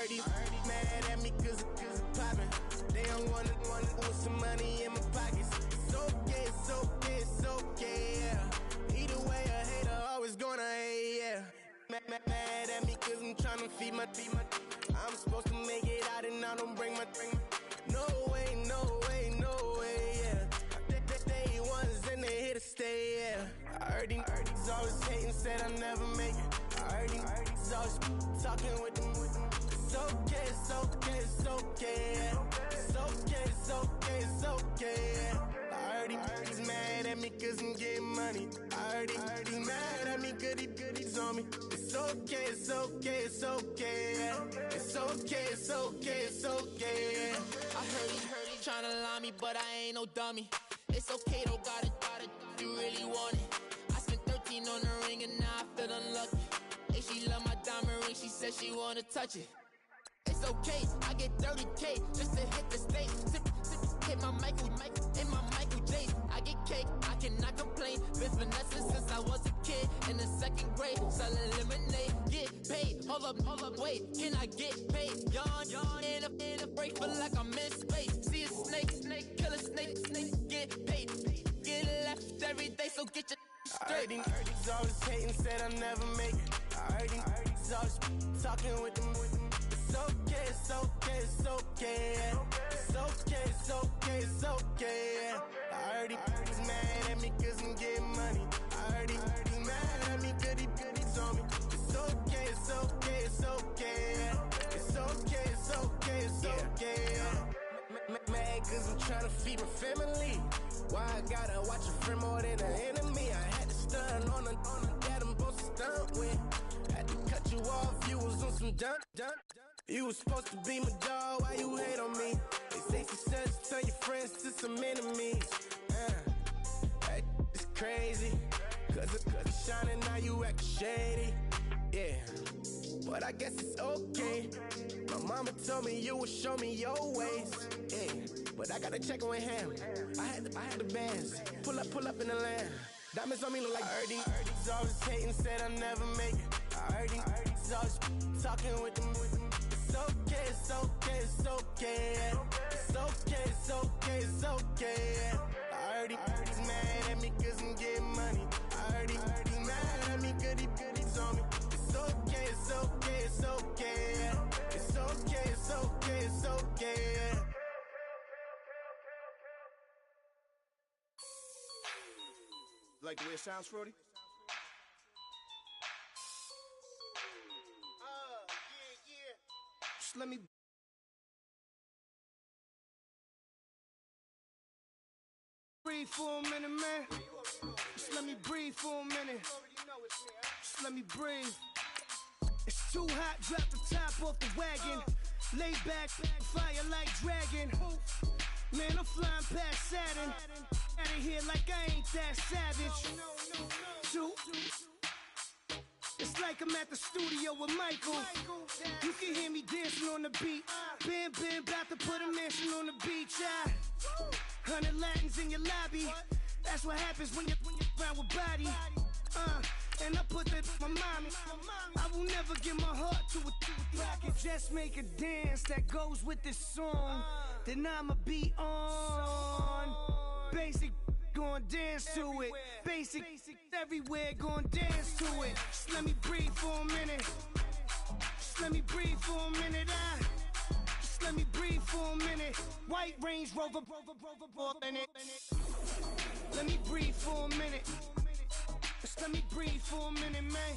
already mad at me cause it's poppin'. They don't wanna with some money in my pockets. It's okay, it's okay, it's okay, yeah. Either way, a hater always gonna hate, yeah. Mad at me cause I'm tryna feed my I'm supposed to make it out and I don't bring my no way, no way, no way, yeah. Day ones and they here to stay, yeah. I heard these always hating, said I never make it. I heard these always talking with them. It's okay, it's okay, it's okay, yeah. It's okay, it's okay, it's okay, yeah. I heard he's mad at me cause I'm getting money. I heard he's mad at me cause he's on me. It's okay, it's okay, it's okay, yeah. It's okay, it's okay, it's okay, yeah. I heard he tryna lie me, but I ain't no dummy. It's okay though, got it, you really want it. I spent 13 on the ring and now I feel unlucky. Hey, she love my diamond ring, she said she wanna touch it. It's okay, I get 30K just to hit the stage. Hit my Michael in my Michael J. I get cake, I cannot complain. Been finessing since I was a kid in the 2nd grade. Selling lemonade, get paid. Hold up, wait, can I get paid? Yawn in a break, feel like I'm in space. See a snake, kill a snake, get paid. Get left every day, so get your straight. I heard he's always hating, said I never make it. I heard he's always talking with them. It's okay, it's okay, it's okay, yeah. It's okay, it's okay, it's okay, yeah. I heard he's mad at me cause I'm getting money. I heard he's mad at me cause he's on me. It's okay, it's okay, it's okay, yeah. It's okay, it's okay, it's okay, yeah. Mad cause I'm tryna feed my family. Why I gotta watch a friend more than an enemy? I had to stun on the that I'm supposed to stunt with. Had to cut you off, you was on some dun. You was supposed to be my dog, why you hate on me? They say success, turn your friends to some enemies. It's crazy, cause it's shining, now you actin' shady. Yeah, but I guess it's okay. My mama told me you would show me your ways. Yeah, but I gotta check with him. I had the bands. Pull up in the land. Diamonds on me look like I heard he's always hating, said I never make it. I heard he's always talking with them. It's okay, it's okay, it's okay, yeah. It's okay, it's okay, it's okay, yeah. I heard he's mad at me cause I'm getting money. I heard he's mad at me cause he's on me. It's okay, it's okay, it's okay, yeah. It's okay, it's okay, it's okay, yeah. Like the way it sounds, Frody? Yeah. Just let me breathe for a minute, man. Just let me breathe for a minute. Just let me breathe. It's too hot, drop the top off the wagon. Lay back, fire like dragon. Man, I'm flying past Saturn. Out of here like I ain't that savage. Two. It's like I'm at the studio with Michael. You can hear me dancing on the beat. Bam, about to put a mansion on the beach. 100 Latins in your lobby. That's what happens when you're around with body. And I put that my mommy. I will never give my heart to a I can just make a dance that goes with this song. Then I'ma be on. Basic, gon' dance to it. Basic, everywhere, gon' dance to it. Just let me breathe for a minute. Just let me breathe for a minute. Just let me breathe for a minute. White Range Rover, in it. Let me breathe for a minute. Just let me breathe for a minute, man.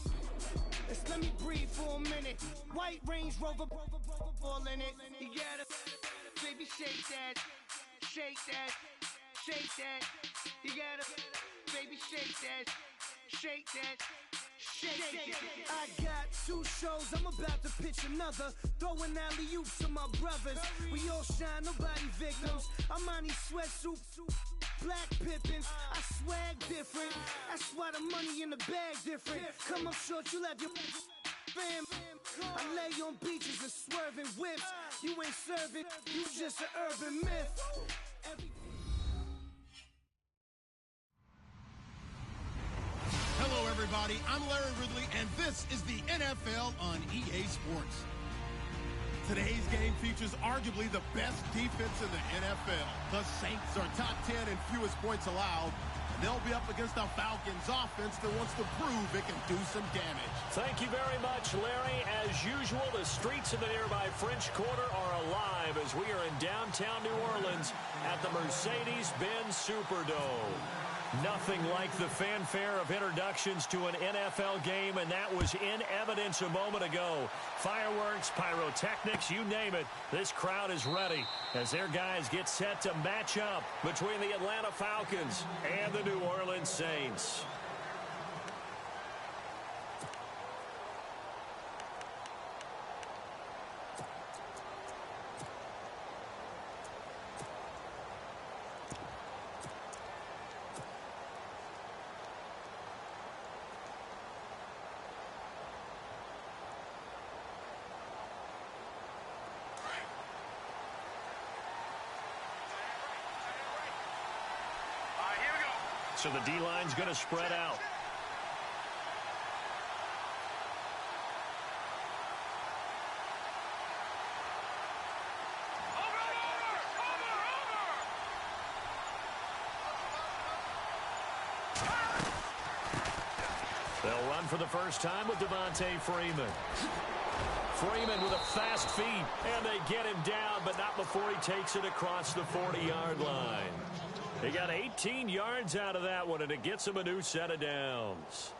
Just let me breathe for a minute. White Range Rover, ball in it. You gotta, baby, shake that, shake that, shake that. You gotta, baby, shake that, shake that. Shake. I got 2 shows, I'm about to pitch another. Throwing alley-oops to my brothers. We all shine, nobody victims. I'm on these sweatsuits, black pippins. I swag different. That's why the money in the bag different. Come up short, you'll have your fam. I lay on beaches and swerving whips. You ain't serving, you just an urban myth. Hello, everybody. I'm Larry Ridley, and this is the NFL on EA Sports. Today's game features arguably the best defense in the NFL. The Saints are top 10 in fewest points allowed, and they'll be up against the Falcons offense that wants to prove it can do some damage. Thank you very much, Larry. As usual, the streets of the nearby French Quarter are alive as we are in downtown New Orleans at the Mercedes-Benz Superdome. Nothing like the fanfare of introductions to an NFL game, and that was in evidence a moment ago. Fireworks, pyrotechnics, you name it. This crowd is ready as their guys get set to match up between the Atlanta Falcons and the New Orleans Saints. So the D-line's going to spread out. They'll run for the first time with Devontae Freeman. Freeman with a fast feet, and they get him down, but not before he takes it across the 40-yard line. He got 18 yards out of that one, and it gets him a new set of downs.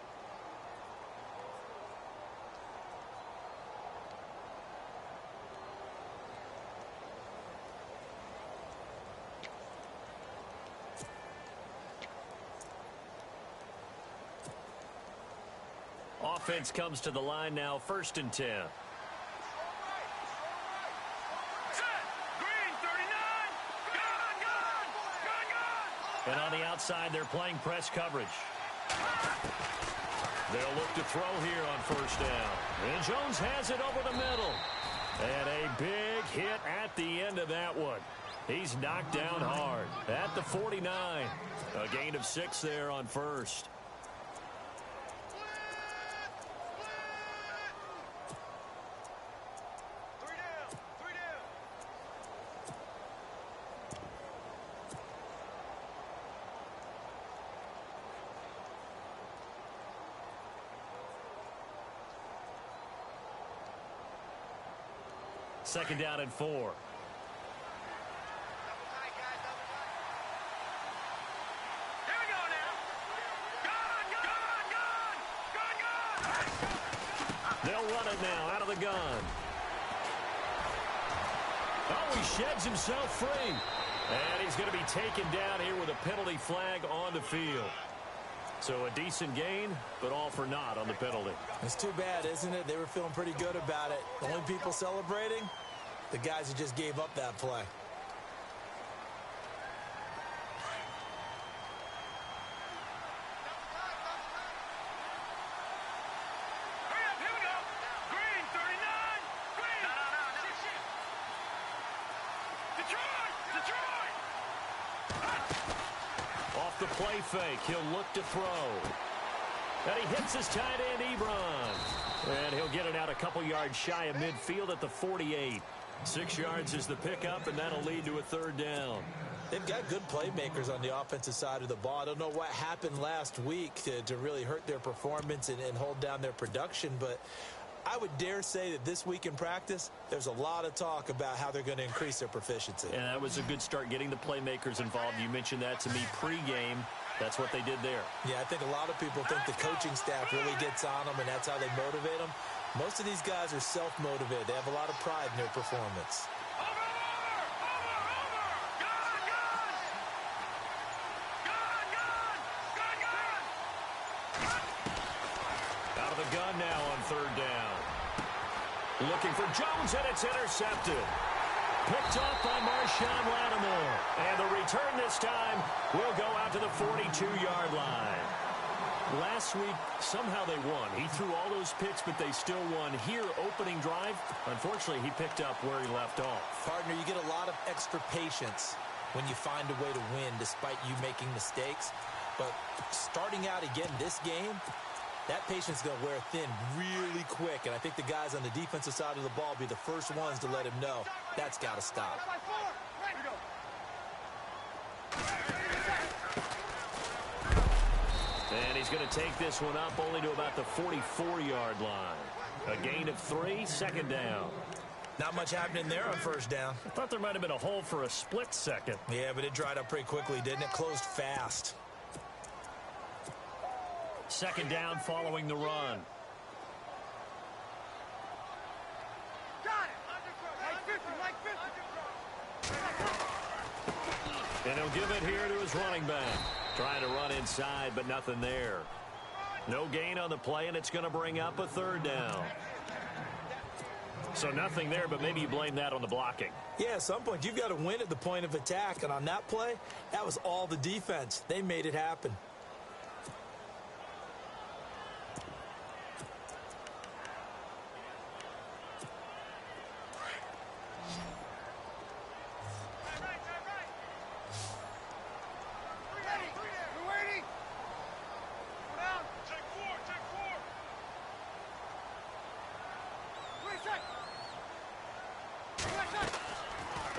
Offense comes to the line now, 1st and 10. And on the outside, they're playing press coverage. They'll look to throw here on 1st down. And Jones has it over the middle. And a big hit at the end of that one. He's knocked down hard at the 49. A gain of 6 there on 1st. Second down and 4. Here we go now. Gun. They'll run it now out of the gun. Oh, he sheds himself free. And he's going to be taken down here with a penalty flag on the field. So a decent gain, but all for naught on the penalty. It's too bad, isn't it? They were feeling pretty good about it. The only people celebrating, the guys who just gave up that play. Here we go. Green, 39. Green. No. Detroit. Off the play fake, he'll look to throw. And he hits his tight end, Ebron. And he'll get it out a couple yards shy of midfield at the 48. 6 yards is the pickup, and that'll lead to a 3rd down. They've got good playmakers on the offensive side of the ball. I don't know what happened last week to really hurt their performance and hold down their production, but I would dare say that this week in practice, there's a lot of talk about how they're going to increase their proficiency. And that was a good start getting the playmakers involved. You mentioned that to me pregame. That's what they did there. Yeah, I think a lot of people think the coaching staff really gets on them, and that's how they motivate them. Most of these guys are self-motivated. They have a lot of pride in their performance. Out of the gun now on 3rd down. Looking for Jones, and it's intercepted. Picked up by Marshawn Lattimore. And the return this time will go out to the 42-yard line. Last week, somehow they won. He threw all those picks, but they still won. Here, opening drive, unfortunately, he picked up where he left off. Partner, you get a lot of extra patience when you find a way to win despite you making mistakes. But starting out again this game, that patience is going to wear thin really quick, and I think the guys on the defensive side of the ball will be the first ones to let him know that's got to stop. And he's going to take this one up only to about the 44-yard line. A gain of 3, second down. Not much happening there on first down. I thought there might have been a hole for a split second. Yeah, but it dried up pretty quickly, didn't it? Closed fast. Second down following the run. Got it. Like 50. And he'll give it here to his running back. Trying to run inside, but nothing there. No gain on the play, and it's going to bring up a third down. So nothing there, but maybe you blame that on the blocking. Yeah, at some point, you've got to win at the point of attack. And on that play, that was all the defense. They made it happen.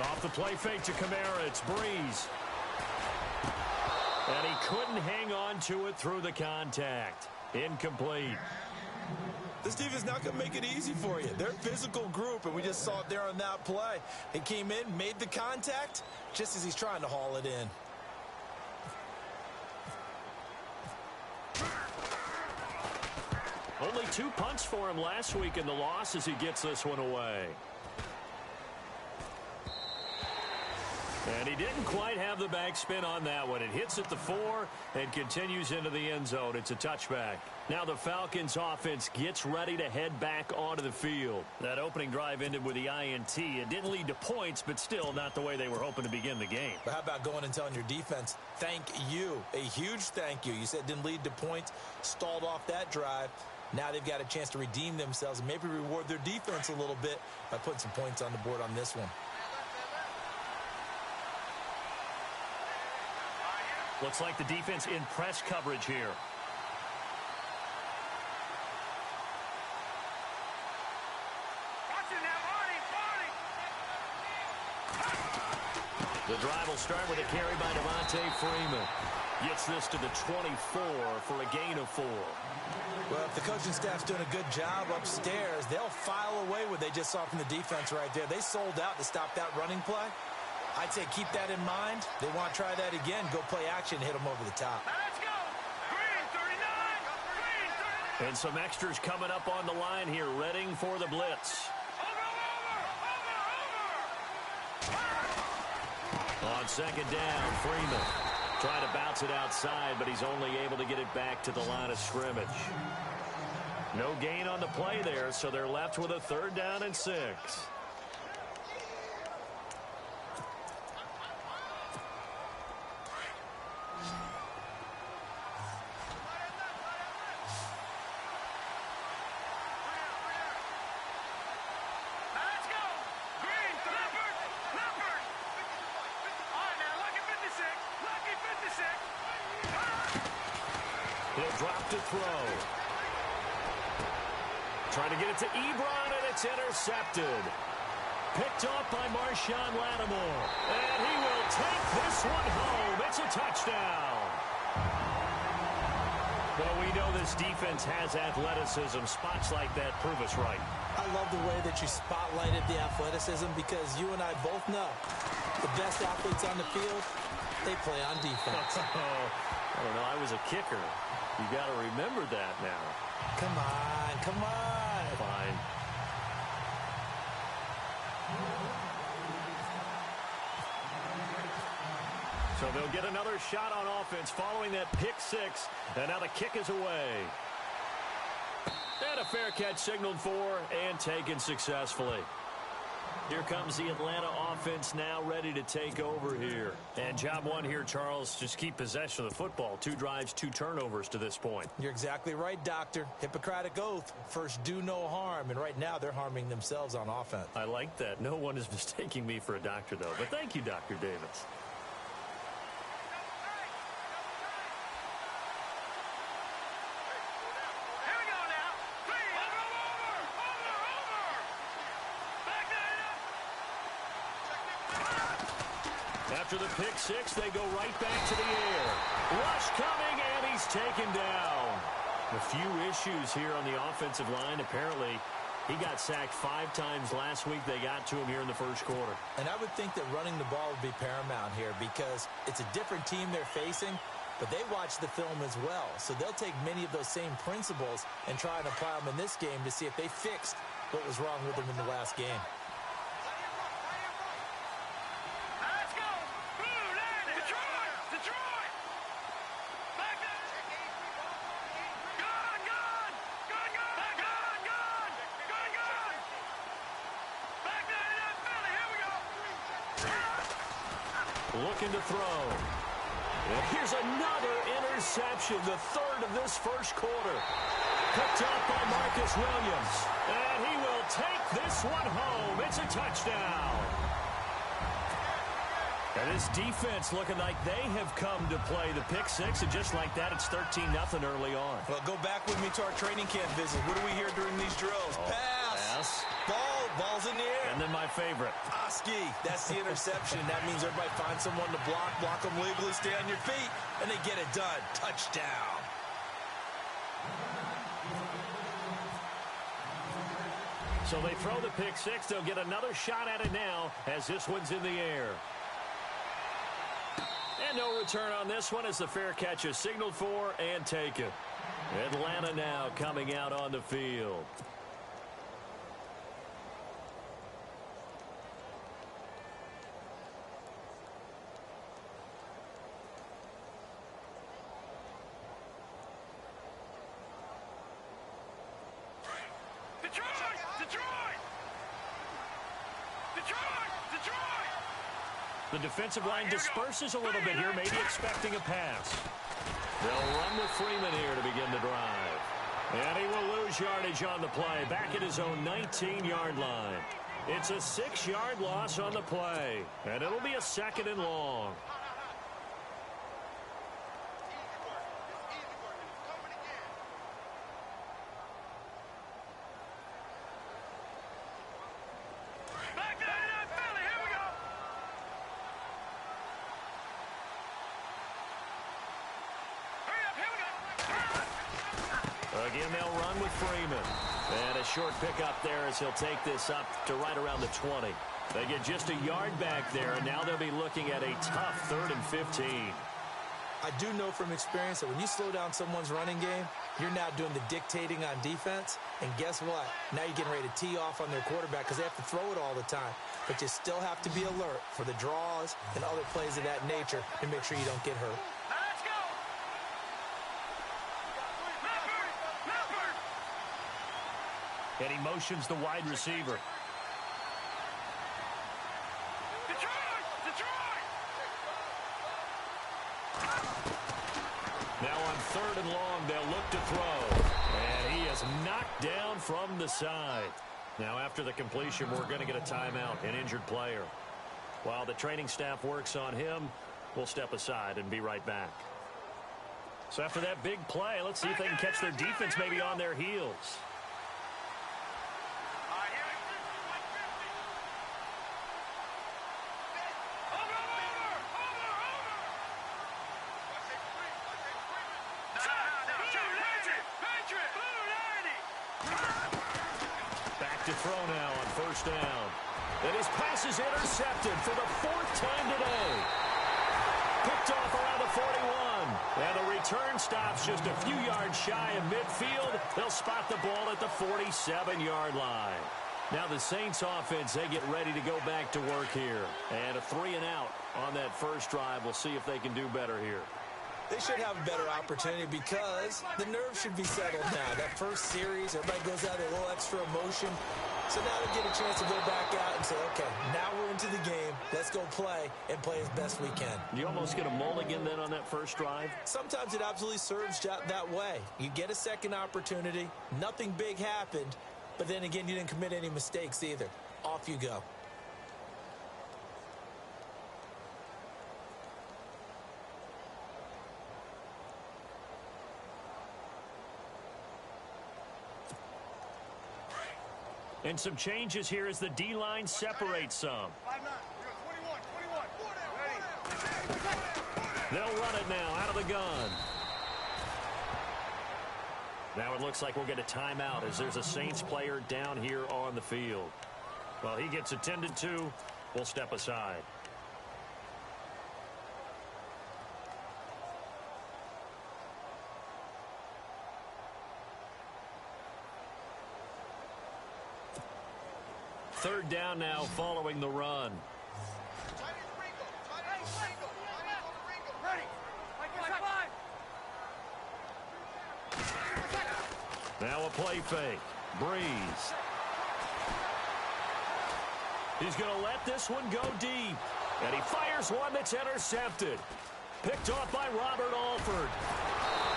Off the play fake to Kamara, it's Breeze. And he couldn't hang on to it through the contact. Incomplete. This team is not going to make it easy for you. They're a physical group, and we just saw it there on that play. He came in, made the contact, just as he's trying to haul it in. Only 2 punts for him last week in the loss as he gets this one away. And he didn't quite have the backspin on that one. It hits at the 4 and continues into the end zone. It's a touchback. Now the Falcons offense gets ready to head back onto the field. That opening drive ended with the INT. It didn't lead to points, but still not the way they were hoping to begin the game. But how about going and telling your defense, thank you, a huge thank you. You said it didn't lead to points, stalled off that drive. Now they've got a chance to redeem themselves and maybe reward their defense a little bit by putting some points on the board on this one. Looks like the defense in press coverage here. The drive will start with a carry by Devontae Freeman. Gets this to the 24 for a gain of 4. Well, if the coaching staff's doing a good job upstairs, they'll file away what they just saw from the defense right there. They sold out to stop that running play. I'd say keep that in mind. They want to try that again. Go play action, hit them over the top. Let's go. Green 39. Green 39. And some extras coming up on the line here, readying for the blitz. On second down, Freeman trying to bounce it outside, but he's only able to get it back to the line of scrimmage. No gain on the play there, so they're left with a 3rd down and 6. He'll drop to throw. Trying to get it to Ebron, and it's intercepted. Picked off by Marshawn Lattimore. And he will take this one home. It's a touchdown. Well, we know this defense has athleticism. Spots like that prove us right. I love the way that you spotlighted the athleticism because you and I both know the best athletes on the field, they play on defense. I don't know. I was a kicker. You got to remember that now. Come on, come on. Fine. So they'll get another shot on offense following that pick 6, and now the kick is away. And a fair catch signaled for and taken successfully. Here comes the Atlanta offense now ready to take over here. And job one here, Charles, just keep possession of the football. 2 drives, 2 turnovers to this point. You're exactly right, Doctor. Hippocratic oath. First, do no harm. And right now, they're harming themselves on offense. I like that. No one is mistaking me for a doctor, though. But thank you, Dr. Davis. After the pick six, they go right back to the air. Rush coming, and he's taken down. A few issues here on the offensive line. Apparently, he got sacked 5 times last week. They got to him here in the first quarter. And I would think that running the ball would be paramount here because it's a different team they're facing, but they watch the film as well. So they'll take many of those same principles and try and apply them in this game to see if they fixed what was wrong with them in the last game. Let's go! Blue line! Detroit! Detroit! Back there! Gun! Gun! Gun! Gun! Gun! Gun! Gun! Gun! Back there in that Philly! Here we go! Looking to throw. And here's another interception, the third of this first quarter. Picked up by Marcus Williams. And he will take this one home. It's a touchdown. And this defense looking like they have come to play the pick six, and just like that, it's 13-0 early on. Well, go back with me to our training camp visit. What do we hear during these drills? Pass. Ball's in the air. And then my favorite. Oski, that's the interception. That means everybody finds someone to block them legally, stay on your feet, and they get it done. Touchdown. So they throw the pick six. They'll get another shot at it now as this one's in the air. And no return on this one as the fair catch is signaled for and taken. Atlanta now coming out on the field. Detroit! Detroit! Detroit! Detroit! The defensive line disperses a little bit here, maybe expecting a pass. They'll run with Freeman here to begin the drive. And he will lose yardage on the play, back at his own 19-yard line. It's a 6-yard loss on the play, and it'll be a 2nd and long. Back there in that Philly! Here we go! Hurry up! Here we go! Again, they'll run with Freeman. And a short pickup there as he'll take this up to right around the 20. They get just a yard back there, and now they'll be looking at a tough 3rd and 15. I do know from experience that when you slow down someone's running game, you're now doing the dictating on defense. And guess what? Now you're getting ready to tee off on their quarterback because they have to throw it all the time. But you still have to be alert for the draws and other plays of that nature and make sure you don't get hurt. Let's go! Leopard! And he motions the wide receiver. Detroit! Detroit! Now on 3rd and long, they'll look to throw. And he is knocked down from the side. Now after the completion, we're going to get a timeout, an injured player. While the training staff works on him, we'll step aside and be right back. So after that big play, let's see if they can catch their defense maybe on their heels. To throw now on 1st down. And his pass is intercepted for the 4th time today. Picked off around the 41. And the return stops just a few yards shy of midfield. They'll spot the ball at the 47-yard line. Now the Saints offense, they get ready to go back to work here. And a 3-and-out on that first drive. We'll see if they can do better here. They should have a better opportunity because the nerves should be settled now. That first series, everybody goes out with a little extra emotion. So now they get a chance to go back out and say, okay, now we're into the game. Let's go play and play as best we can. You almost get a mulligan then on that first drive? Sometimes it absolutely serves that way. You get a second opportunity. Nothing big happened. But then again, you didn't commit any mistakes either. Off you go. And some changes here as the D-line separates some. 5-9. 21. Ready. They'll run it now out of the gun. Now it looks like we'll get a timeout as there's a Saints player down here on the field. Well, he gets attended to. We'll step aside. Third down now following the run. Now a play fake. Breeze. He's going to let this one go deep. And he fires one that's intercepted. Picked off by Robert Alford.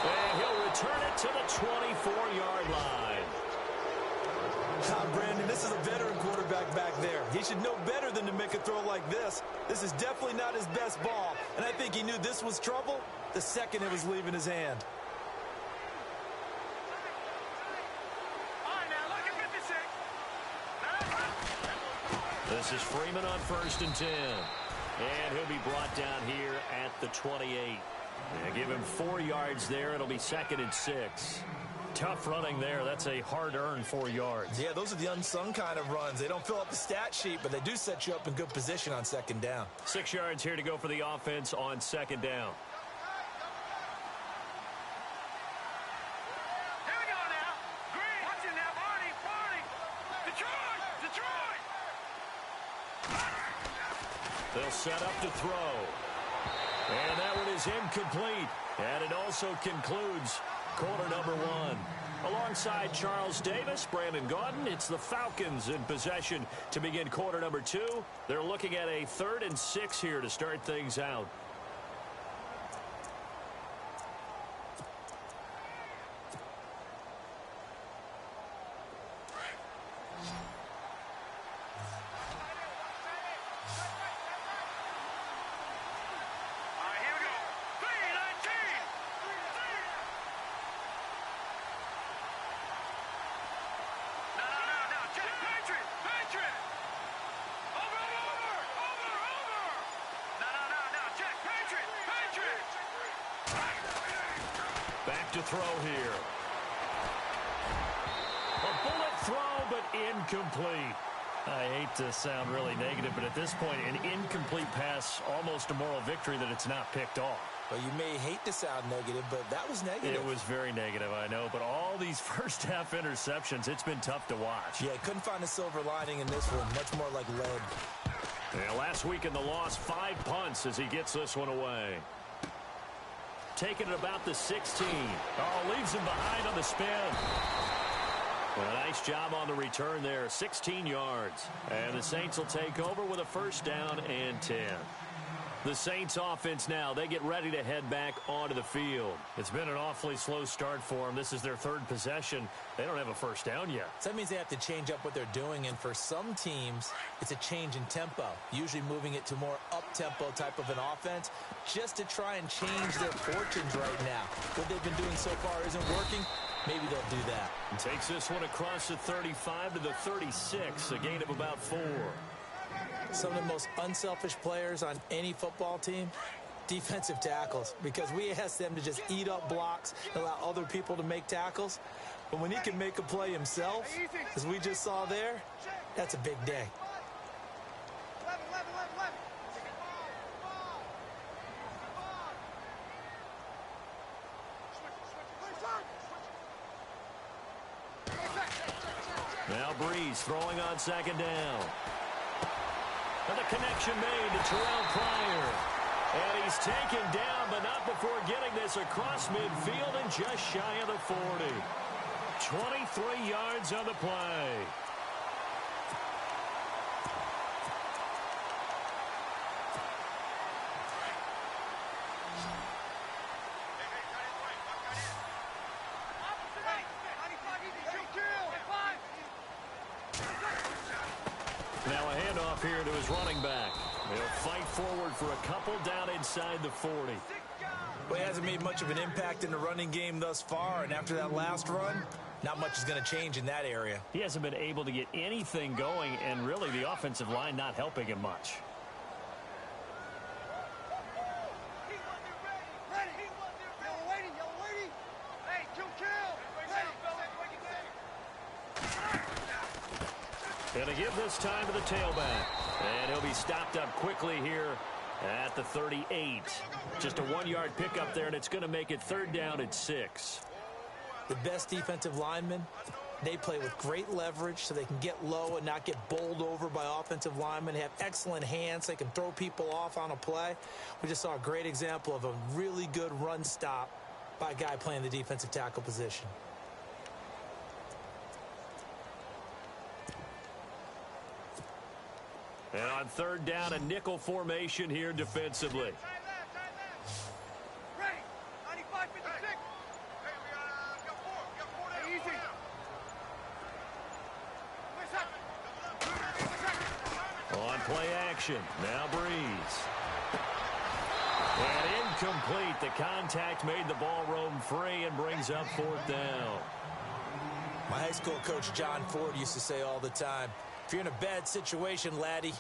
And he'll return it to the 24-yard line. Brandon, this is a veteran quarterback back there. He should know better than to make a throw like this. This is definitely not his best ball. And I think he knew this was trouble the second it was leaving his hand. This is Freeman on 1st and 10. And he'll be brought down here at the 28. Yeah, give him 4 yards there. It'll be 2nd and 6. Tough running there. That's a hard-earned 4 yards. Yeah, those are the unsung kind of runs. They don't fill up the stat sheet, but they do set you up in good position on 2nd down. 6 yards here to go for the offense on 2nd down. Here we go now. Green. Watch it now. Barney. Detroit. They'll set up to throw. And that one is incomplete. And it also concludes quarter number 1. Alongside Charles Davis, Brandon Gaudin, it's the Falcons in possession to begin quarter number 2. They're looking at a 3rd and 6 here to start things out. Back to throw here. A bullet throw, but incomplete. I hate to sound really negative, but at this point, an incomplete pass, almost a moral victory that it's not picked off. Well, you may hate to sound negative, but that was negative. It was very negative, I know. But all these first-half interceptions, it's been tough to watch. Yeah, couldn't find a silver lining in this one. Much more like lead. Yeah, last week in the loss, 5 punts as he gets this one away. Taking it about the 16. Oh, leaves him behind on the spin. Well, nice job on the return there. 16 yards. And the Saints will take over with a 1st down and 10. The Saints offense now, they get ready to head back onto the field. It's been an awfully slow start for them. This is their 3rd possession. They don't have a 1st down yet. So that means they have to change up what they're doing, and for some teams, it's a change in tempo, usually moving it to more up-tempo type of an offense just to try and change their fortunes right now. What they've been doing so far isn't working. Maybe they'll do that. And takes this one across the 35 to the 36, a gain of about 4. Some of the most unselfish players on any football team, defensive tackles, because we ask them to just eat up blocks and allow other people to make tackles. But when he can make a play himself, as we just saw there, that's a big day. Now Breeze throwing on 2nd down. And the connection made to Terrell Pryor. And he's taken down, but not before getting this across midfield and just shy of the 40. 23 yards on the play. Now a handoff here to his running back. They'll fight forward for a couple down inside the 40. Well, he hasn't made much of an impact in the running game thus far, and after that last run, not much is going to change in that area. He hasn't been able to get anything going, and really the offensive line not helping him much. Going to give this time to the tailback. And he'll be stopped up quickly here at the 38. Just a 1-yard pickup there, and it's going to make it 3rd down at 6. The best defensive linemen, they play with great leverage so they can get low and not get bowled over by offensive linemen. They have excellent hands. They can throw people off on a play. We just saw a great example of a really good run stop by a guy playing the defensive tackle position. And on 3rd down, a nickel formation here defensively. Ready. 95, 56. Hey, we got 4. We got 4 down. Hey, easy. On play action. Now Breeze. And incomplete. The contact made the ball roam free and brings up 4th down. My high school coach, John Ford, used to say all the time, if you're in a bad situation, laddie,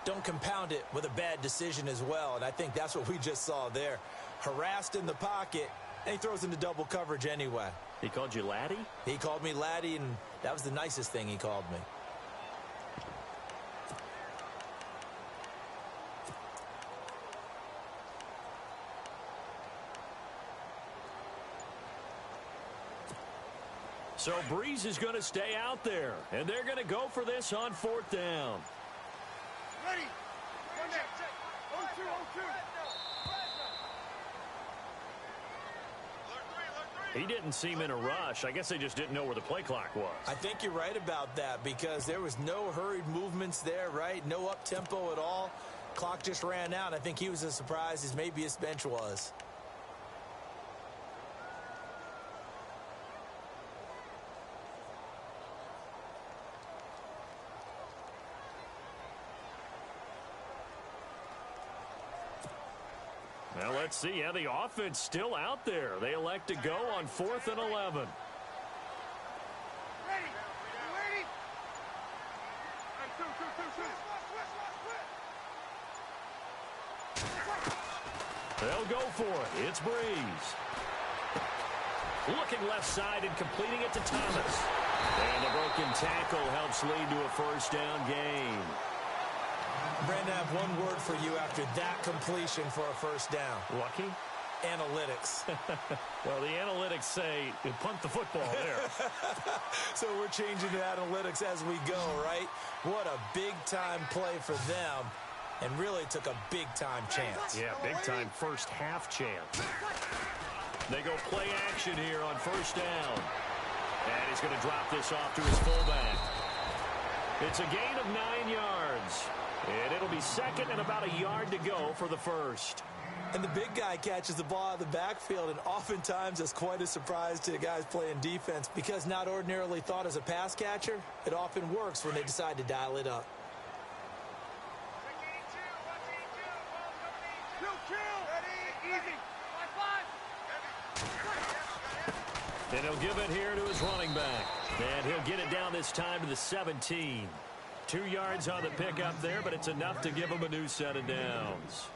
don't compound it with a bad decision as well. And I think that's what we just saw there. Harassed in the pocket, and he throws into double coverage anyway. He called you laddie? He called me laddie, and that was the nicest thing he called me. So Breeze is going to stay out there, and they're going to go for this on 4th down. Ready. One there. 0-2, 0-2. He didn't seem in a rush. I guess they just didn't know where the play clock was. I think you're right about that because there was no hurried movements there, right? No up-tempo at all. Clock just ran out. I think he was as surprised as maybe his bench was. Now let's see. Yeah, the offense still out there. They elect to go on 4th and 11. Ready. Ready. They'll go for it. It's Breeze. Looking left side and completing it to Thomas. And the broken tackle helps lead to a 1st down gain. Brandon, I have one word for you after that completion for a 1st down. Lucky? Analytics. Well, the analytics say punt the football there. So we're changing to analytics as we go, right? What a big-time play for them, and really took a big-time chance. Yeah, big-time first half chance. They go play action here on 1st down. And he's going to drop this off to his fullback. It's a gain of 9 yards. And it'll be 2nd and about a yard to go for the 1st. And the big guy catches the ball out of the backfield, and oftentimes it's quite a surprise to guys playing defense because not ordinarily thought as a pass catcher, it often works when they decide to dial it up. And he'll give it here to his running back. And he'll get it down this time to the 17. 2 yards on the pickup there, but it's enough to give him a new set of downs.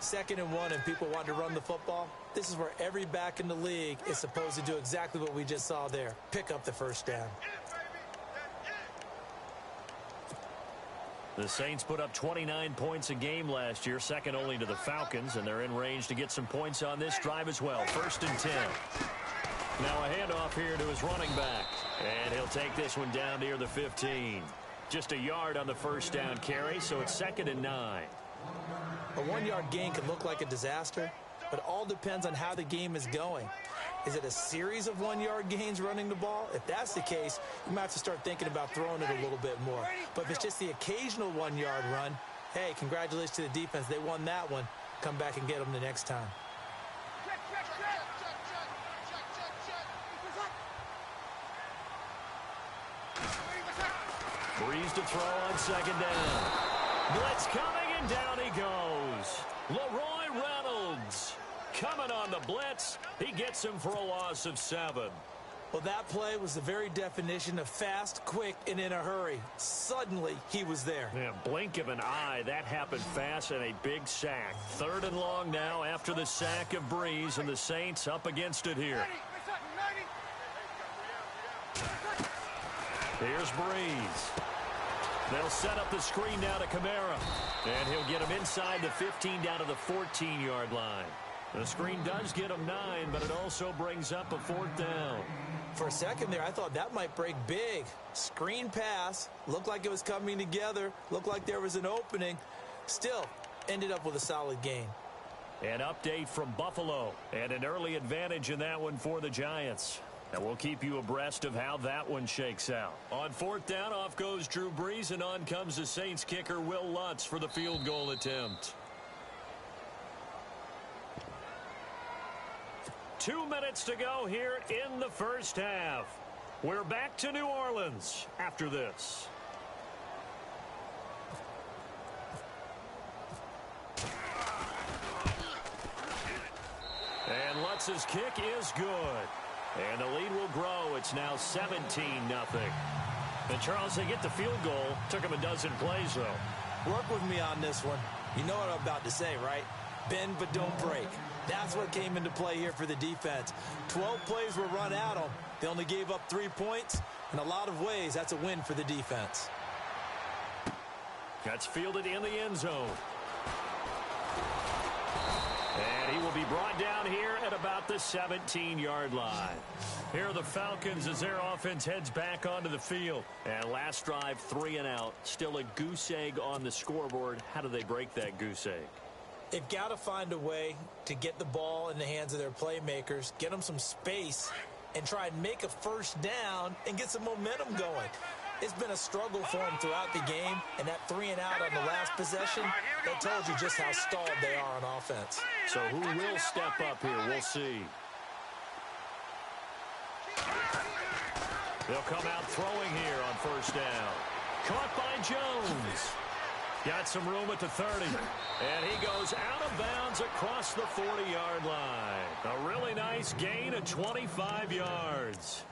2nd and 1, and people want to run the football. This is where every back in the league is supposed to do exactly what we just saw there. Pick up the 1st down. The Saints put up 29 points a game last year, second only to the Falcons, and they're in range to get some points on this drive as well. 1st and 10. Now a handoff here to his running back, and he'll take this one down near the 15. Just a yard on the 1st down carry, so it's 2nd and 9. A 1-yard gain can look like a disaster, but it all depends on how the game is going. Is it a series of 1-yard gains running the ball? If that's the case, you might have to start thinking about throwing it a little bit more. But if it's just the occasional 1-yard run, hey, congratulations to the defense. They won that one. Come back and get them the next time. Breeze to throw on 2nd down. Blitz coming, and down he goes. Leroy Reynolds coming on the blitz. He gets him for a loss of 7. Well, that play was the very definition of fast, quick, and in a hurry. Suddenly, he was there. Yeah, blink of an eye. That happened fast, and a big sack. 3rd and long now after the sack of Breeze, and the Saints up against it here. Here's Breeze. They'll set up the screen now to Kamara. And he'll get him inside the 15 down to the 14-yard line. The screen does get him 9, but it also brings up a 4th down. For a second there, I thought that might break big. Screen pass. Looked like it was coming together. Looked like there was an opening. Still, ended up with a solid gain. An update from Buffalo. And an early advantage in that one for the Giants. And we'll keep you abreast of how that one shakes out. On 4th down, off goes Drew Brees, and on comes the Saints kicker Will Lutz for the field goal attempt. 2 minutes to go here in the first half. We're back to New Orleans after this. And Lutz's kick is good. And the lead will grow. It's now 17-0. And Charles, they get the field goal. Took him a dozen plays, though. Work with me on this one. You know what I'm about to say, right? Bend but don't break. That's what came into play here for the defense. 12 plays were run at them. They only gave up 3 points. In a lot of ways, that's a win for the defense. That's fielded in the end zone. And he will be brought down here at about the 17-yard line. Here are the Falcons as their offense heads back onto the field. And last drive, 3 and out. Still a goose egg on the scoreboard. How do they break that goose egg? They've got to find a way to get the ball in the hands of their playmakers, get them some space, and try and make a first down and get some momentum going. It's been a struggle for them throughout the game, and that 3 and out on the last possession, that told you just how stalled they are on offense. So who will step up here? We'll see. They'll come out throwing here on first down. Caught by Jones. Got some room at the 30. And he goes out of bounds across the 40-yard line. A really nice gain of 25 yards.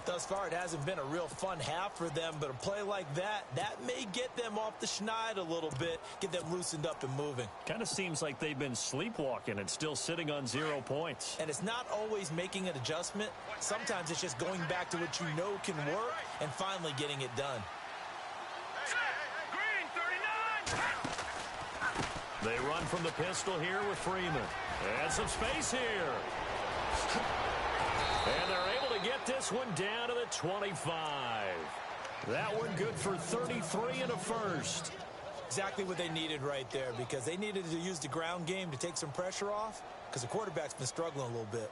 Thus far, it hasn't been a real fun half for them, but a play like that may get them off the schneid a little bit, get them loosened up and moving. Kind of seems like they've been sleepwalking and still sitting on 0 points. And it's not always making an adjustment. Sometimes it's just going back to what you know can work and finally getting it done. Green, 39! They run from the pistol here with Freeman. And some space here. And they're able to get this one down to the 25. That one good for 33 and a first. Exactly what they needed right there, because they needed to use the ground game to take some pressure off, because the quarterback's been struggling a little bit.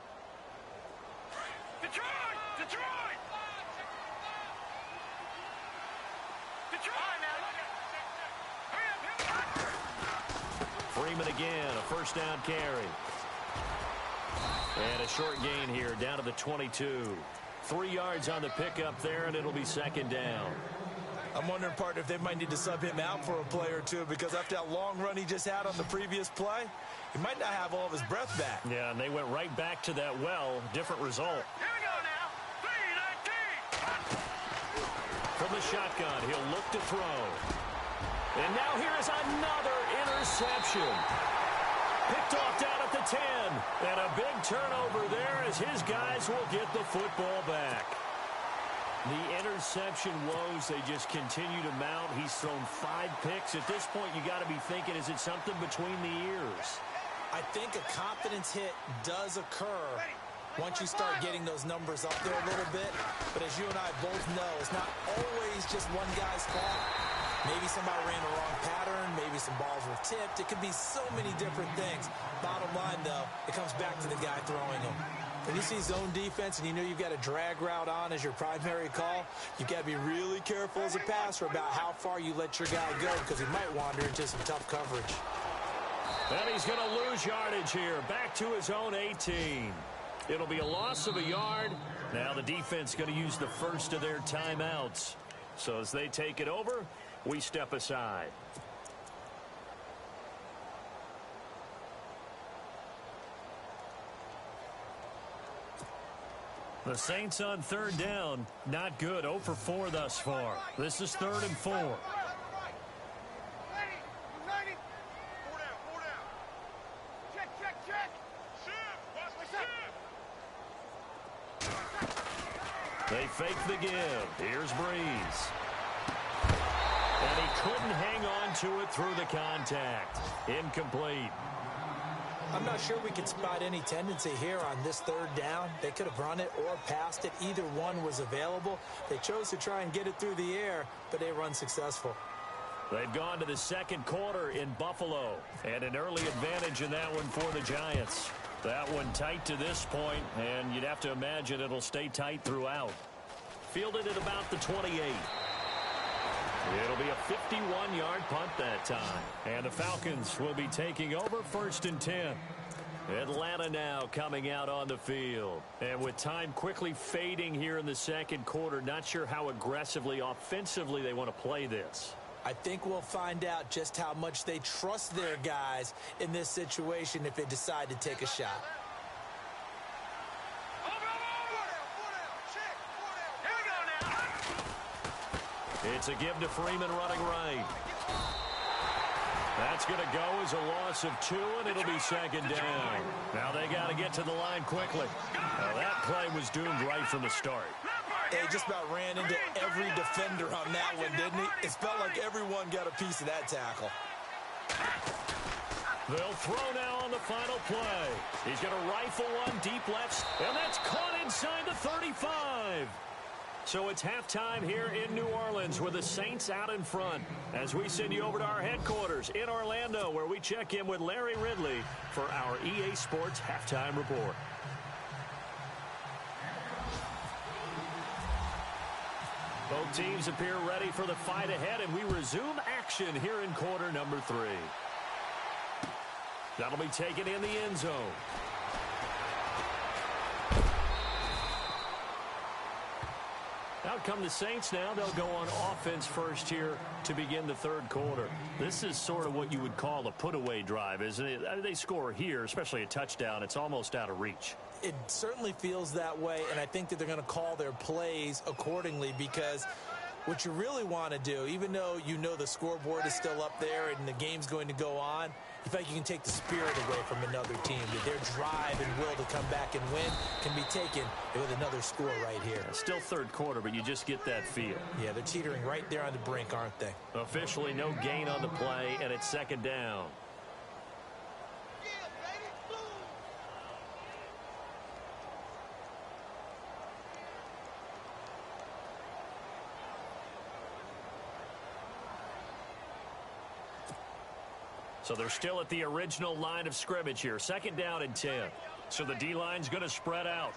Detroit! Detroit! Detroit! Freeman again, a first down carry. And a short gain here, down to the 22. 3 yards on the pickup there, and it'll be second down. I'm wondering, partner, if they might need to sub him out for a play or two, because after that long run he just had on the previous play, he might not have all of his breath back. Yeah, and they went right back to that well. Different result. Here we go now. 3-19. From the shotgun, he'll look to throw. And now here is another interception. Picked off down at the 10. And a big turnover there as his guys will get the football back. The interception woes, they just continue to mount. He's thrown 5 picks. At this point, you got to be thinking, is it something between the ears? I think a confidence hit does occur once you start getting those numbers up there a little bit. But as you and I both know, it's not always just one guy's fault. Maybe somebody ran the wrong pattern. Maybe some balls were tipped. It could be so many different things. Bottom line, though, it comes back to the guy throwing them. When you see zone defense and you know you've got a drag route on as your primary call, you've got to be really careful as a passer about how far you let your guy go, because he might wander into some tough coverage. And he's going to lose yardage here. Back to his own 18. It'll be a loss of a yard. Now the defense going to use the first of their timeouts. So as they take it over, we step aside. The Saints on third down. Not good. 0 for 4 thus far. This is 3rd and 4. Ready. 90. 4 down. Check. They fake the give. Here's Breeze. And he couldn't hang on to it through the contact. Incomplete. I'm not sure we can spot any tendency here on this third down. They could have run it or passed it. Either one was available. They chose to try and get it through the air, but they were unsuccessful. They've gone to the second quarter in Buffalo, and an early advantage in that one for the Giants. That one tight to this point, and you'd have to imagine it'll stay tight throughout. Fielded at about the 28. It'll be a 51-yard punt that time. And the Falcons will be taking over 1st and 10. Atlanta now coming out on the field. And with time quickly fading here in the second quarter, not sure how aggressively, offensively they want to play this. I think we'll find out just how much they trust their guys in this situation if they decide to take a shot. It's a give to Freeman running right. That's going to go as a loss of 2, and it'll be second down. Now they got to get to the line quickly. Now that play was doomed right from the start. He just about ran into every defender on that one, didn't he? It felt like everyone got a piece of that tackle. They'll throw now on the final play. He's going to rifle one deep left, and that's caught inside the 35. So it's halftime here in New Orleans with the Saints out in front as we send you over to our headquarters in Orlando, where we check in with Larry Ridley for our EA Sports Halftime Report. Both teams appear ready for the fight ahead, and we resume action here in quarter number 3. That'll be taken in the end zone. Out come the Saints now. They'll go on offense first here to begin the third quarter. This is sort of what you would call a put-away drive, isn't it? They score here, especially a touchdown. It's almost out of reach. It certainly feels that way, and I think that they're going to call their plays accordingly, because what you really want to do, even though you know the scoreboard is still up there and the game's going to go on, you feel like you can take the spirit away from another team. That their drive and will to come back and win can be taken with another score right here. Still third quarter, but you just get that feel. Yeah, they're teetering right there on the brink, aren't they? Officially no gain on the play, and it's second down. So they're still at the original line of scrimmage here. Second down and 10. So the D-line's going to spread out.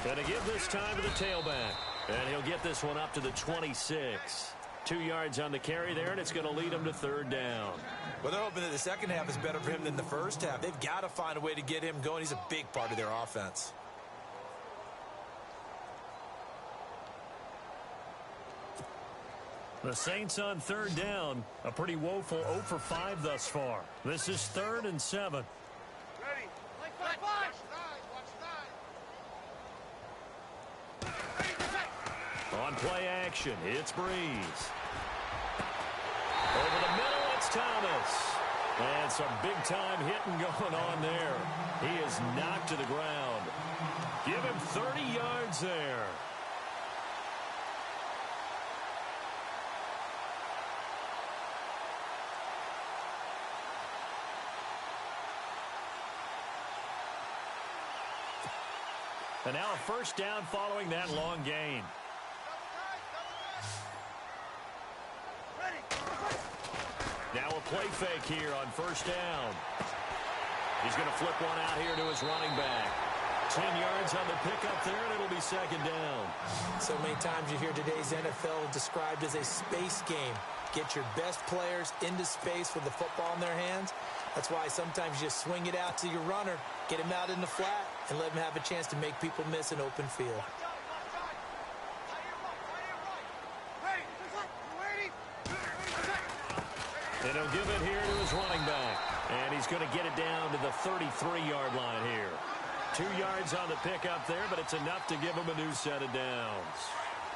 Going to give this time to the tailback. And he'll get this one up to the 26. 2 yards on the carry there, and it's going to lead him to third down. Well, they're hoping that the second half is better for him than the first half. They've got to find a way to get him going. He's a big part of their offense. The Saints on third down. A pretty woeful 0 for 5 thus far. This is 3rd and 7. Ready. On play action, it's Breeze. Over the middle, it's Thomas. And some big-time hitting going on there. He is knocked to the ground. Give him 30 yards there. And now a first down following that long gain. Now a play fake here on first down. He's going to flip one out here to his running back. 10 yards on the pickup there, and it'll be second down. So many times you hear today's NFL described as a space game. Get your best players into space with the football in their hands. That's why sometimes you just swing it out to your runner, get him out in the flat, and let him have a chance to make people miss an open field. And he'll give it here to his running back. And he's going to get it down to the 33-yard line here. 2 yards on the pickup there, but it's enough to give him a new set of downs.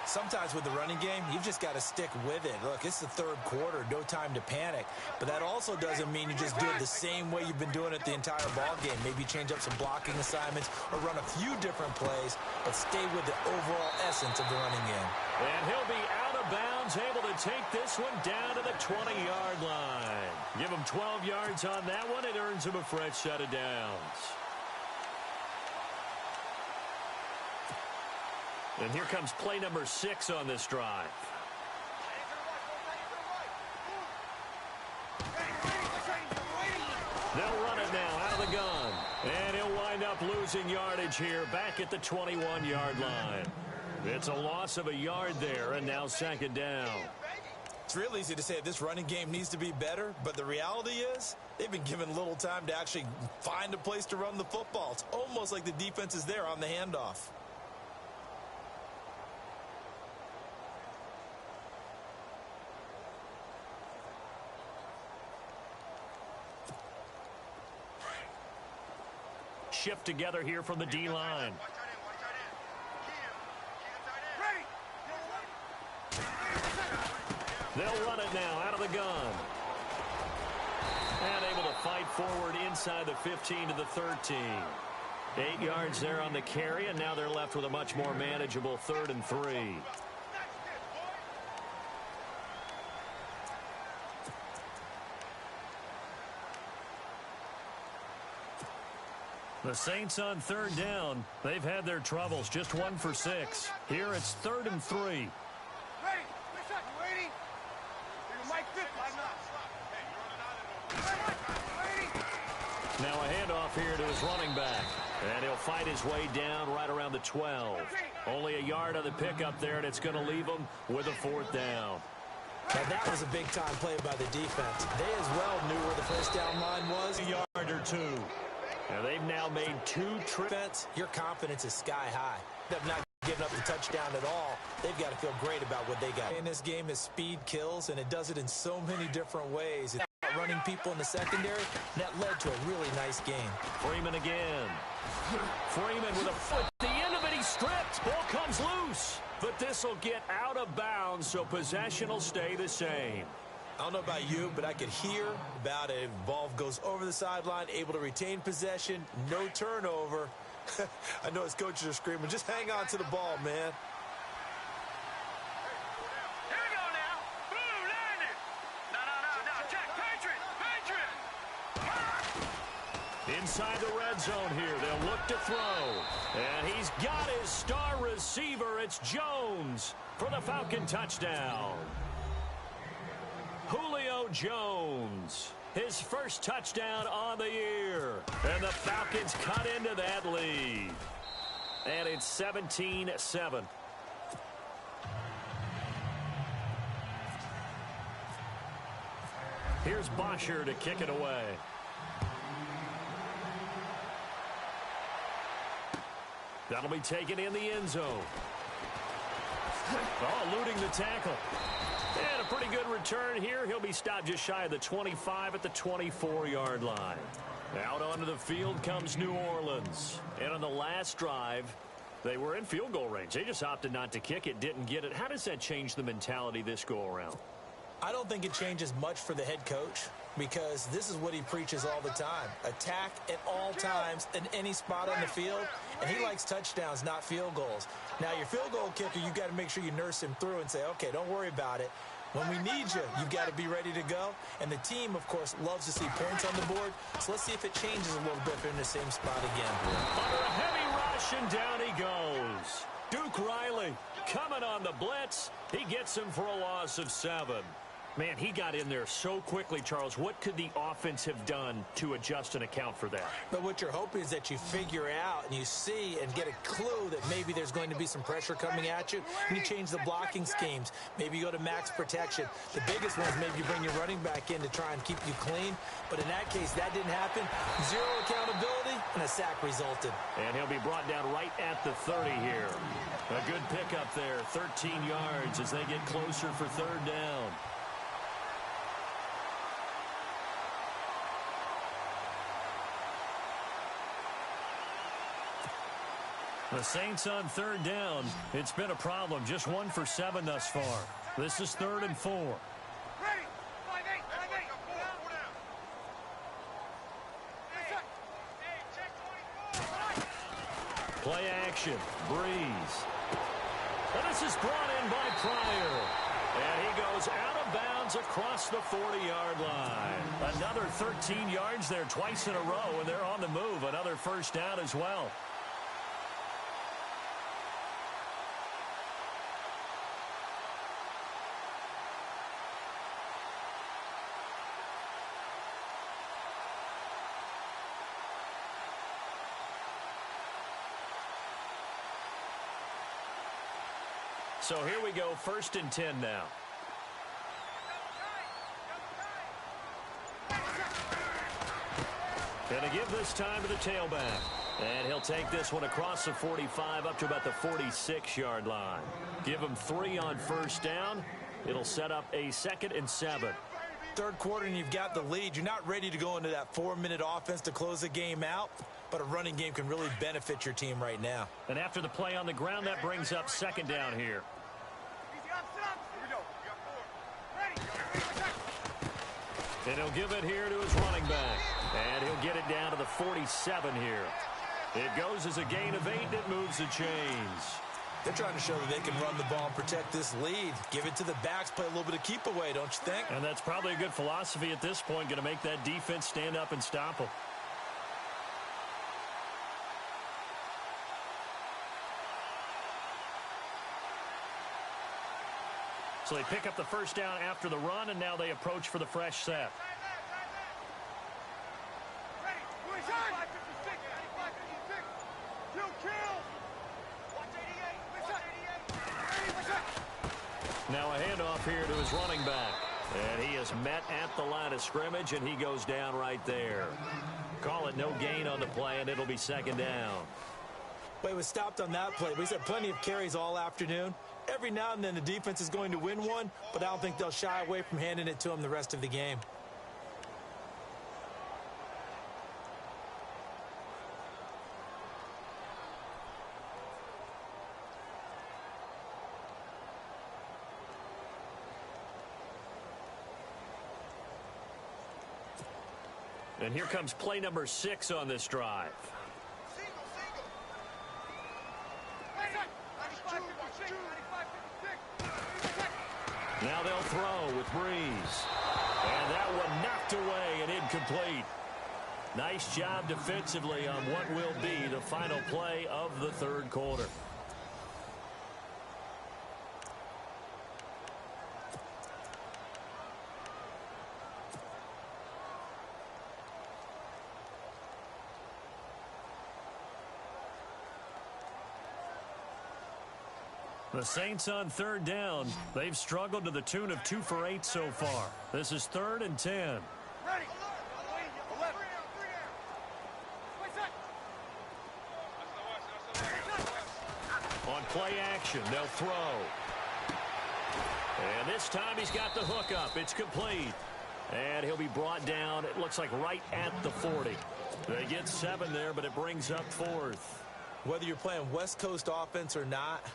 Sometimes with the running game, you've just got to stick with it. Look, it's the third quarter, no time to panic. But that also doesn't mean you just do it the same way you've been doing it the entire ball game. Maybe change up some blocking assignments or run a few different plays, but stay with the overall essence of the running game. And he'll be out of bounds, able to take this one down to the 20-yard line. Give him 12 yards on that one. It earns him a fresh set of downs. And here comes play number 6 on this drive. They'll run it now out of the gun. And he'll wind up losing yardage here back at the 21-yard line. It's a loss of a yard there, and now second down. It's real easy to say this running game needs to be better, but the reality is they've been given little time to actually find a place to run the football. It's almost like the defense is there on the handoff. Shift together here from the D-line. They'll run it now out of the gun. And able to fight forward inside the 15 to the 13. 8 yards there on the carry, and now they're left with a much more manageable 3rd and 3. The Saints on 3rd down. They've had their troubles, just 1 for 6. Here it's 3rd and 3. Now a handoff here to his running back. And he'll fight his way down right around the 12. Only a yard on the pickup there, and it's going to leave him with a 4th down. Now that was a big-time play by the defense. They as well knew where the first down line was. A yard or 2. And they've now made 2 trips. Your confidence is sky high. They've not given up the touchdown at all. They've got to feel great about what they got. In this game is speed kills, and it does it in so many different ways. It's running people in the secondary, and that led to a really nice game. Freeman again. Freeman with a foot. At the end of it, he's stripped. Ball comes loose. But this will get out of bounds, so possession will stay the same. I don't know about you, but I could hear about it. Ball goes over the sideline, able to retain possession, no turnover. I know his coaches are screaming, just hang on to the ball, man. Here we go now. Blue landed. No. Check. Patriot. Inside the red zone here, they'll look to throw. And he's got his star receiver. It's Jones for the Falcon touchdown. Julio Jones, his first touchdown on the year. And the Falcons cut into that lead. And it's 17-7. Here's Bosher to kick it away. That'll be taken in the end zone. Oh, eluding the tackle. And a pretty good return here. He'll be stopped just shy of the 25 at the 24-yard line. Out onto the field comes New Orleans. And on the last drive, they were in field goal range. They just opted not to kick it, didn't get it. How does that change the mentality this go-around? I don't think it changes much for the head coach because this is what he preaches all the time. Attack at all times in any spot on the field, and he likes touchdowns, not field goals. Now, your field goal kicker, you've got to make sure you nurse him through and say, okay, don't worry about it. When we need you, you've got to be ready to go. And the team, of course, loves to see points on the board. So let's see if it changes a little bit if they're in the same spot again. Under a heavy rush, and down he goes. Duke Riley coming on the blitz. He gets him for a loss of 7. Man, he got in there so quickly, Charles. What could the offense have done to adjust and account for that? But what you're hoping is that you figure out and you see and get a clue that maybe there's going to be some pressure coming at you, and you change the blocking schemes. Maybe you go to max protection. The biggest one is maybe you bring your running back in to try and keep you clean. But in that case, that didn't happen. Zero accountability, and a sack resulted. And he'll be brought down right at the 30 here. A good pickup there, 13 yards as they get closer for 3rd down. The Saints on third down. It's been a problem. Just 1 for 7 thus far. This is 3rd and 4. Ready. 5-8. Play action. Breeze. And this is brought in by Pryor. And he goes out of bounds across the 40-yard line. Another 13 yards there twice in a row, and they're on the move. Another first down as well. So here we go, 1st and 10 now. Going to give this time to the tailback. And he'll take this one across the 45 up to about the 46-yard line. Give him 3 on first down. It'll set up a 2nd and 7. Third quarter and you've got the lead. You're not ready to go into that 4-minute offense to close the game out, but a running game can really benefit your team right now. And after the play on the ground, that brings up 2nd down here. And he'll give it here to his running back. And he'll get it down to the 47 here. It goes as a gain of 8, and it moves the chains. They're trying to show that they can run the ball and protect this lead. Give it to the backs, play a little bit of keep away, don't you think? And that's probably a good philosophy at this point, going to make that defense stand up and stop them. So they pick up the first down after the run, and now they approach for the fresh set. Now a handoff here to his running back. And he is met at the line of scrimmage, and he goes down right there. Call it no gain on the play, and it'll be 2nd down. Well, he was stopped on that play. He's had plenty of carries all afternoon. Every now and then the defense is going to win one, but I don't think they'll shy away from handing it to him the rest of the game. And here comes play number 6 on this drive. Now they'll throw with Breeze. And that one knocked away and incomplete. Nice job defensively on what will be the final play of the third quarter. The Saints on third down. They've struggled to the tune of 2 for 8 so far. This is 3rd and 10. Ready. 11. On play action, they'll throw. And this time he's got the hook up. It's complete. And he'll be brought down, it looks like right at the 40. They get 7 there, but it brings up 4th. Whether you're playing West Coast offense or not,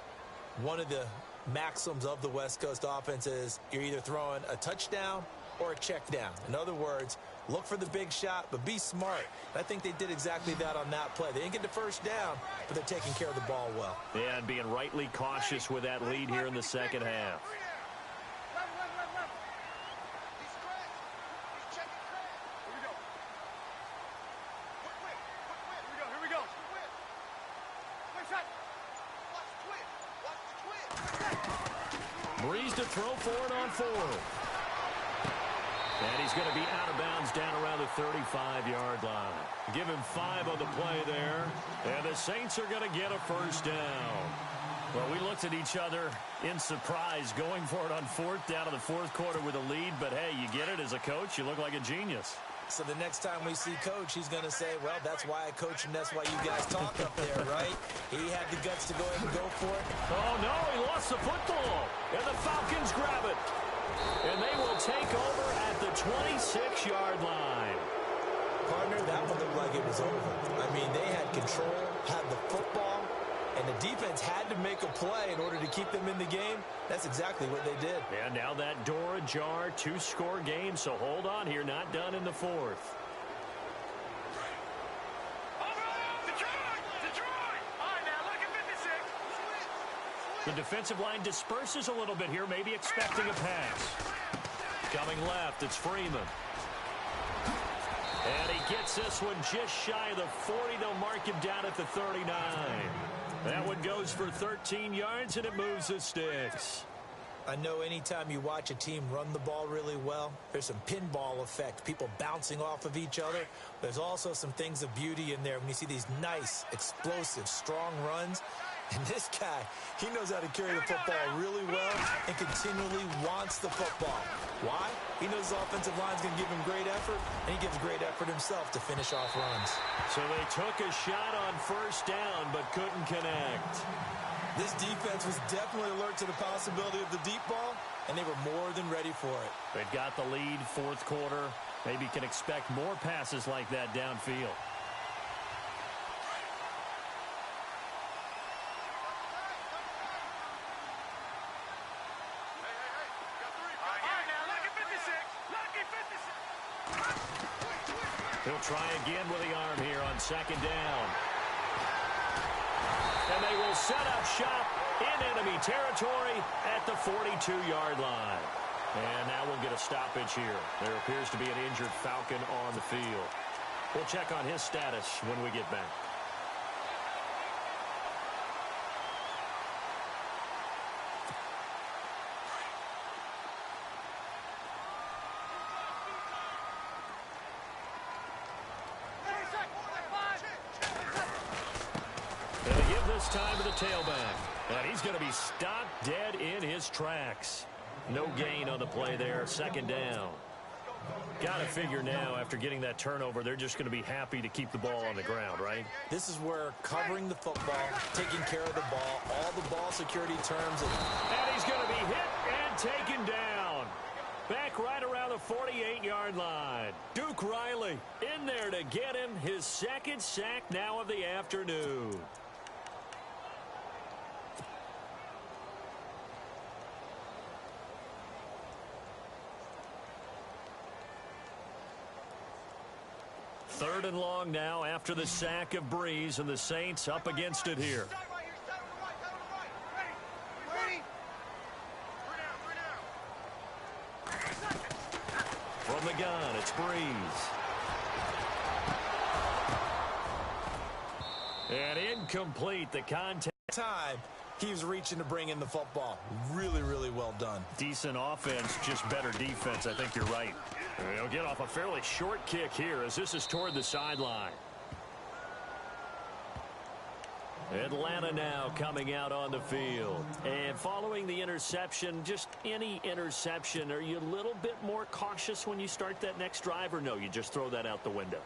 one of the maxims of the West Coast offense is you're either throwing a touchdown or a check down. In other words, look for the big shot, but be smart. I think they did exactly that on that play. They didn't get the first down, but they're taking care of the ball well. Yeah, and being rightly cautious with that lead here in the second half. Breeze to throw for it on 4th. And he's going to be out of bounds down around the 35-yard line. Give him 5 on the play there. And the Saints are going to get a first down. Well, we looked at each other in surprise going for it on 4th down in the 4th quarter with a lead. But, hey, you get it as a coach. You look like a genius. So the next time we see Coach, he's going to say, well, that's why I coach and that's why you guys talk up there, right? He had the guts to go ahead and go for it. Oh, no, he lost the football. And the Falcons grab it. And they will take over at the 26-yard line. Partner, that one looked like it was over. I mean, they had control, had the football, and the defense had to make a play in order to keep them in the game. That's exactly what they did. And now that door ajar, 2-score game, so hold on here, not done in the fourth. The defensive line disperses a little bit here, maybe expecting a pass. Coming left, it's Freeman. And he gets this one just shy of the 40. They'll mark him down at the 39. That one goes for 13 yards, and it moves the sticks. I know anytime you watch a team run the ball really well, there's some pinball effect, people bouncing off of each other. There's also some things of beauty in there when you see these nice, explosive, strong runs. And this guy, he knows how to carry the football really well and continually wants the football. Why? He knows the offensive line's going to give him great effort, and he gives great effort himself to finish off runs. So they took a shot on first down, but couldn't connect. This defense was definitely alert to the possibility of the deep ball, and they were more than ready for it. They've got the lead, fourth quarter. Maybe can expect more passes like that downfield. He'll try again with the arm here on second down. And they will set up shop in enemy territory at the 42-yard line. And now we'll get a stoppage here. There appears to be an injured Falcon on the field. We'll check on his status when we get back. Time to the tailback, and he's going to be stopped dead in his tracks. No gain on the play there, second down. Got to figure now, after getting that turnover, they're just going to be happy to keep the ball on the ground, right? This is where covering the football, taking care of the ball, all the ball security terms. And he's going to be hit and taken down. Back right around the 48-yard line. Duke Riley in there to get him his second sack now of the afternoon. Third and long now after the sack of Breeze, and the Saints up against it here. From the gun, it's Breeze. And incomplete, the contact. Time. He was reaching to bring in the football. Really, really well done. Decent offense, just better defense. I think you're right. They'll get off a fairly short kick here as this is toward the sideline. Atlanta now coming out on the field. And following the interception, just any interception, are you a little bit more cautious when you start that next drive, or no, you just throw that out the window?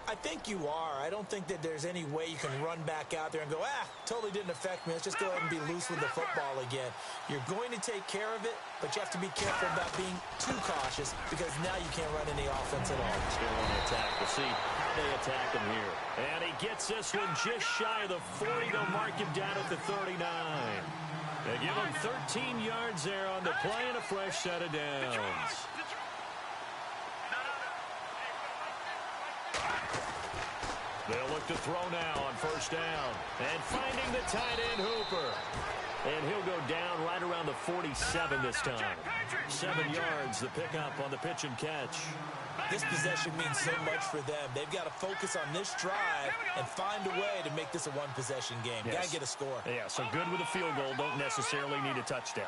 I think you are. I don't think that there's any way you can run back out there and go, totally didn't affect me. Let's just go ahead and be loose with the football again. You're going to take care of it, but you have to be careful about being too cautious because now you can't run any offense at all. Still on the attack. We'll see how they attack him here. And he gets this one just shy of the 40. They'll mark him down at the 39. They give him 13 yards there on the play and a fresh set of downs. They'll look to throw now on first down. And finding the tight end Hooper. And he'll go down right around the 47 this time. 7 yards, the pickup on the pitch and catch. This possession means so much for them. They've got to focus on this drive and find a way to make this a one-possession game. Yes. Got to get a score. Yeah, so good with a field goal. Don't necessarily need a touchdown.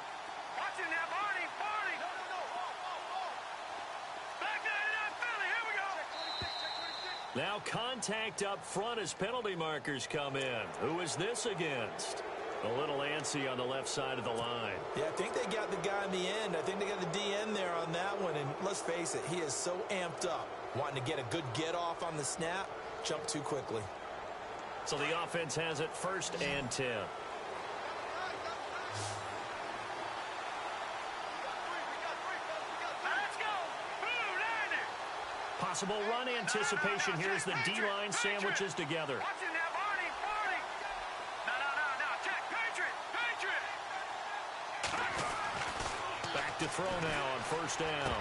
Now contact up front as penalty markers come in. Who is this against? A little antsy on the left side of the line. Yeah, I think they got the guy in the end. I think they got the DN there on that one. And let's face it, he is so amped up. Wanting to get a good get off on the snap, jump too quickly. So the offense has it 1st and 10. Possible run anticipation. Here's the D-line sandwiches together. to throw now on first down.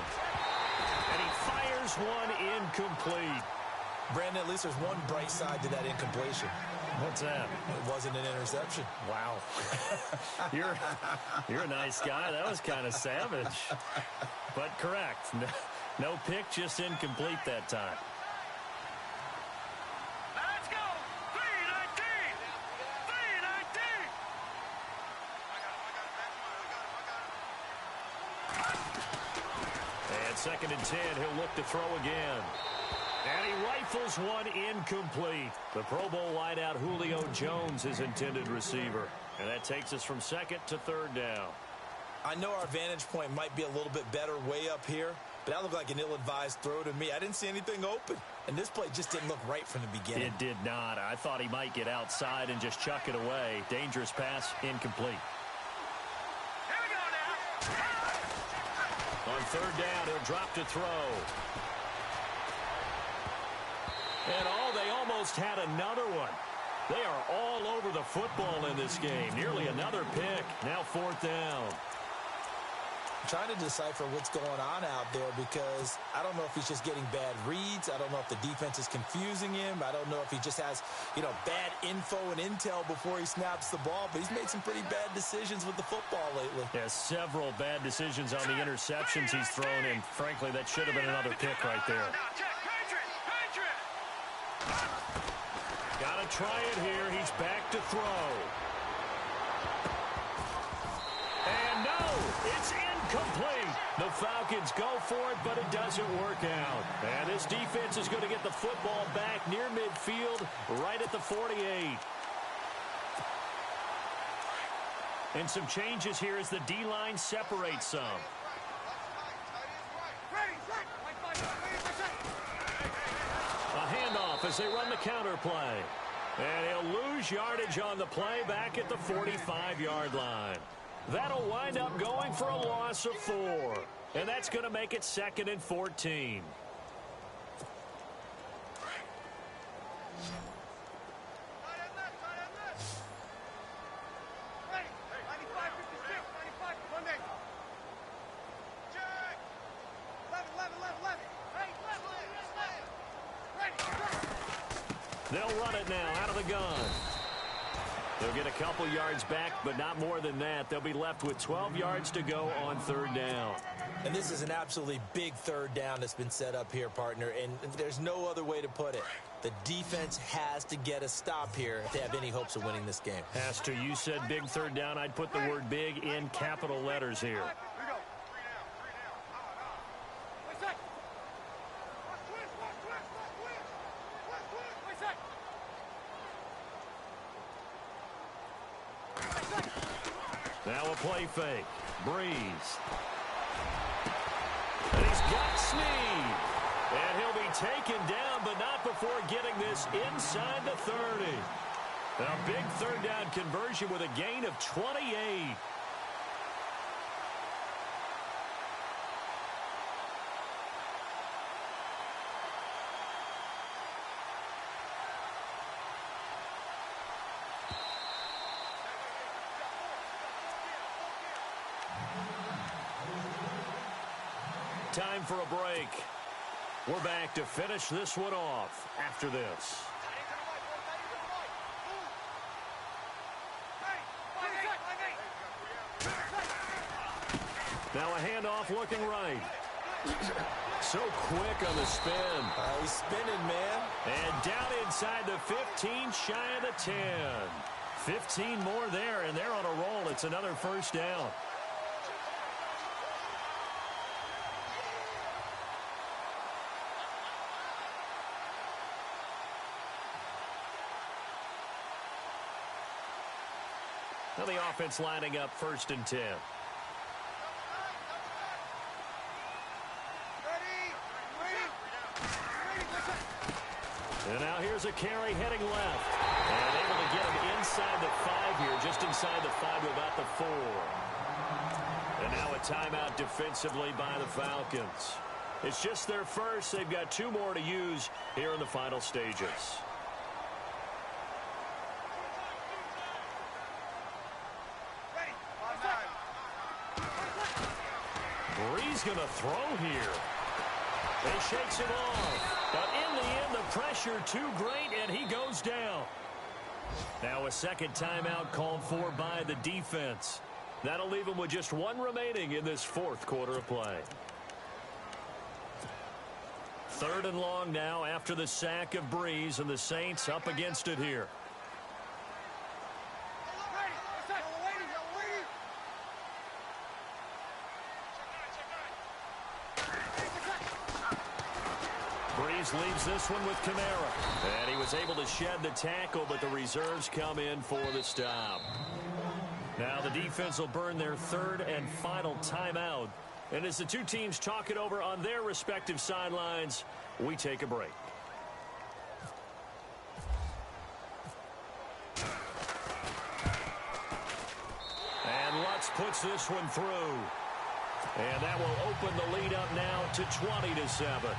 And he fires one incomplete. Brandon, at least there's one bright side to that incompletion. What's that? It wasn't an interception. Wow. You're a nice guy. That was kind of savage. But correct. No pick, just incomplete that time. Let's go. 319. 319. And 2nd and 10, he'll look to throw again. And he rifles one incomplete. The Pro Bowl wideout Julio Jones, his intended receiver. And that takes us from 2nd to 3rd down. I know our vantage point might be a little bit better way up here, but that looked like an ill-advised throw to me. I didn't see anything open, and this play just didn't look right from the beginning. It did not. I thought he might get outside and just chuck it away. Dangerous pass, incomplete. Here we go now. On 3rd down, he'll drop to throw. And they almost had another one. They are all over the football in this game. Nearly another pick. Now 4th down. I'm trying to decipher what's going on out there because I don't know if he's just getting bad reads. I don't know if the defense is confusing him. I don't know if he just has, bad info and intel before he snaps the ball. But he's made some pretty bad decisions with the football lately. Yeah, several bad decisions on the interceptions he's thrown, and frankly, that should have been another pick right there. Got to try it here. He's back to throw. And no, it's incomplete. The Falcons go for it, but it doesn't work out. And this defense is going to get the football back near midfield, right at the 48. And some changes here as the D-line separates some. A handoff as they run the counter play. And he'll lose yardage on the play back at the 45-yard line. That'll wind up going for a loss of 4. And that's going to make it 2nd and 14. They'll run it now out of the gun. They'll get a couple yards back, but not more than that. They'll be left with 12 yards to go on 3rd down. And this is an absolutely big 3rd down that's been set up here, partner, and there's no other way to put it. The defense has to get a stop here if they have any hopes of winning this game. Has to. You said big 3rd down. I'd put the word big in capital letters here. Now a play fake. Breeze. And he's got Snead. And he'll be taken down, but not before getting this inside the 30. A big 3rd down conversion with a gain of 28. Time for a break. We're back to finish this one off after this. Now a handoff looking right. So quick on the spin. He's spinning, man. And down inside the 15, shy of the 10. 15 more there, and they're on a roll. It's another 1st down. Now the offense lining up 1st and 10. And now here's a carry heading left. And able to get him inside the 5 here, just inside the 5 about the 4. And now a timeout defensively by the Falcons. It's just their first. They've got 2 more to use here in the final stages. Brees going to throw here. He shakes him off. But in the end, the pressure too great, and he goes down. Now a second timeout called for by the defense. That'll leave him with just one remaining in this fourth quarter of play. Third and long now after the sack of Brees, and the Saints up against it here. Brees leaves this one with Kamara. And he was able to shed the tackle, but the reserves come in for the stop. Now the defense will burn their third and final timeout. And as the two teams talk it over on their respective sidelines, we take a break. And Lutz puts this one through. And that will open the lead up now to 20-7.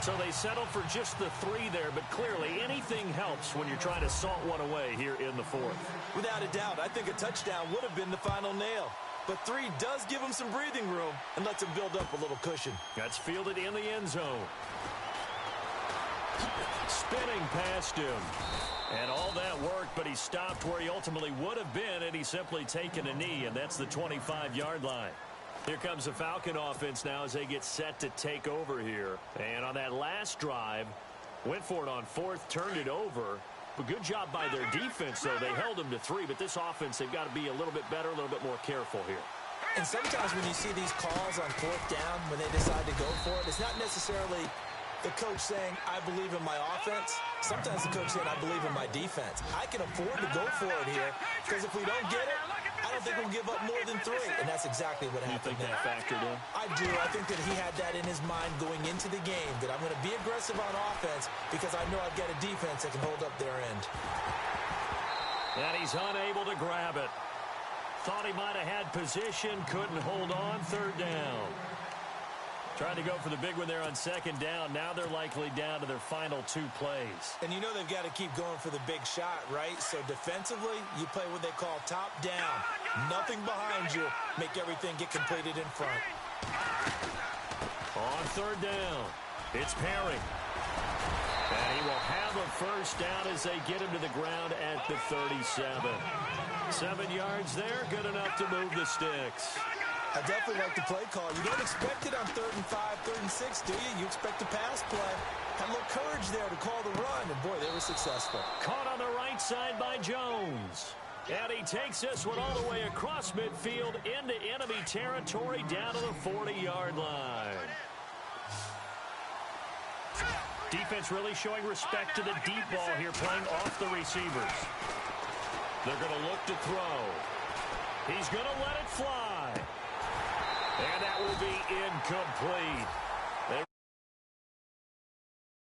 So they settle for just the 3 there, but clearly anything helps when you're trying to salt one away here in the fourth. Without a doubt, I think a touchdown would have been the final nail. But 3 does give him some breathing room and lets him build up a little cushion. That's fielded in the end zone. Spinning past him. And all that worked, but he stopped where he ultimately would have been, and he's simply taken a knee, and that's the 25-yard line. Here comes the Falcon offense now as they get set to take over here. And on that last drive, went for it on fourth, turned it over. But good job by their defense, though. They held them to 3, but this offense, they've got to be a little bit better, a little bit more careful here. And sometimes when you see these calls on fourth down, when they decide to go for it, it's not necessarily the coach saying, I believe in my offense. Sometimes the coach saying, I believe in my defense. I can afford to go for it here, because if we don't get it, I don't think we'll give up more than 3. And that's exactly what happened. You think that factored in? I do. I think that he had that in his mind going into the game, that I'm going to be aggressive on offense because I know I've got a defense that can hold up their end. And he's unable to grab it. Thought he might have had position, couldn't hold on. Third down. Trying to go for the big one there on second down. Now they're likely down to their final 2 plays. And you know they've got to keep going for the big shot, right? So defensively, you play what they call top down. Nothing behind you. Make everything get completed in front. On third down, it's Perry. And he will have a first down as they get him to the ground at the 37. 7 yards there, good enough to move the sticks. I definitely like the play call. You don't expect it on 3rd and 5, 3rd and 6, do you? You expect a pass play. Had a little courage there to call the run, and boy, they were successful. Caught on the right side by Jones. And he takes this one all the way across midfield into enemy territory down to the 40-yard line. Defense really showing respect to the deep ball here, playing off the receivers. They're going to look to throw. He's going to let it fly. And that will be incomplete.